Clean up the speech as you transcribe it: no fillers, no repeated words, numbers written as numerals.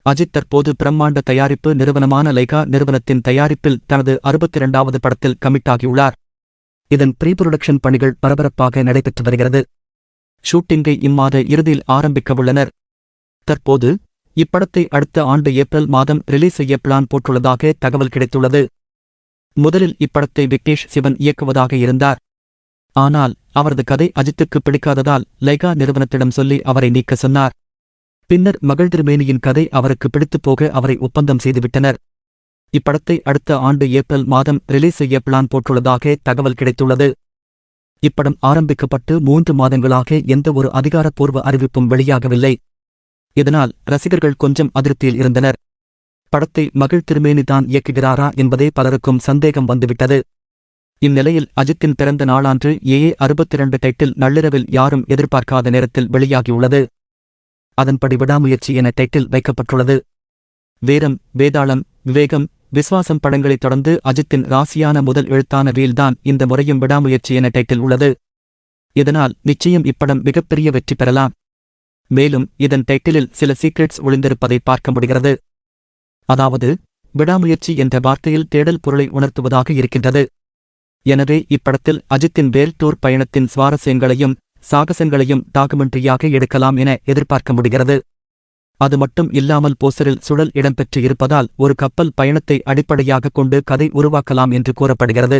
அஜித் தற்போது பிரம்மாண்ட தயாரிப்பு நிறுவனமான லைகா நிறுவனத்தின் தயாரிப்பில் தனது 62வது படத்தில் கமிட்டாகியுள்ளார். இதன் ப்ரீ புரொடக்ஷன் பணிகள் பரபரப்பாக நடைபெற்று வருகிறது. ஷூட்டிங்கை இம்மாத இறுதியில் ஆரம்பிக்கவுள்ளனர். தற்போது இப்படத்தை அடுத்த ஆண்டு ஏப்ரல் மாதம் ரிலீஸ் செய்ய பிளான் போட்டுள்ளதாக தகவல் கிடைத்துள்ளது. முதலில் இப்படத்தை விக்னேஷ் சிவன் இயக்குவதாக இருந்தார். ஆனால் அவரது கதை அஜித்துக்கு பிடிக்காததால் லைகா நிறுவனத்திடம் சொல்லி அவரை நீக்க சொன்னார். பின்னர் மகள் திருமேனியின் கதை அவருக்கு பிடித்துப் போக அவரை ஒப்பந்தம் செய்துவிட்டனர். இப்படத்தை அடுத்த ஆண்டு ஏப்ரல் மாதம் ரிலீஸ் செய்ய பிளான் போட்டுள்ளதாக தகவல் கிடைத்துள்ளது. இப்படம் ஆரம்பிக்கப்பட்டு 3 மாதங்களாக எந்த ஒரு அதிகாரப்பூர்வ அறிவிப்பும் வெளியாகவில்லை. இதனால் ரசிகர்கள் கொஞ்சம் அதிருப்தியில் இருந்தனர். படத்தை மகள் திருமேனிதான் இயக்குகிறாரா என்பதே பலருக்கும் சந்தேகம் வந்துவிட்டது. இந்நிலையில் அஜித்தின் பிறந்த நாளான்று 62 டைட்டில் நள்ளிரவில் யாரும் எதிர்பார்க்காத நேரத்தில் வெளியாகியுள்ளது. அதன்படி விடாமுயற்சி என டைட்டில் வைக்கப்பட்டுள்ளது. வீரம், வேதாளம், விவேகம், விஸ்வாசம் படங்களைத் தொடர்ந்து அஜித்தின் ராசியான முதல் எழுத்தான வீல்தான் இந்த முறையும் விடாமுயற்சி என டைட்டில் உள்ளது. இதனால் நிச்சயம் இப்படம் மிகப்பெரிய வெற்றி பெறலாம். மேலும் இதன் டைட்டிலில் சில சீக்ரெட்ஸ் ஒளிந்திருப்பதை பார்க்க முடிகிறது. அதாவது விடாமுயற்சி என்ற வார்த்தையில் தேடல் பொருளை உணர்த்துவதாக இருக்கின்றது. எனவே இப்படத்தில் அஜித்தின் வேல் டூர் பயணத்தின் சுவாரஸ்யங்களையும் சாகசங்களையும் டாக்குமெண்ட்ரியாக எடுக்கலாம் என எதிர்பார்க்க முடிகிறது. அது மட்டும் இல்லாமல் போஸ்டரில் சுழல் இடம்பெற்று இருப்பதால் ஒரு கப்பல் பயணத்தை அடிப்படையாகக் கொண்டு கதை உருவாக்கலாம் என்று கூறப்படுகிறது.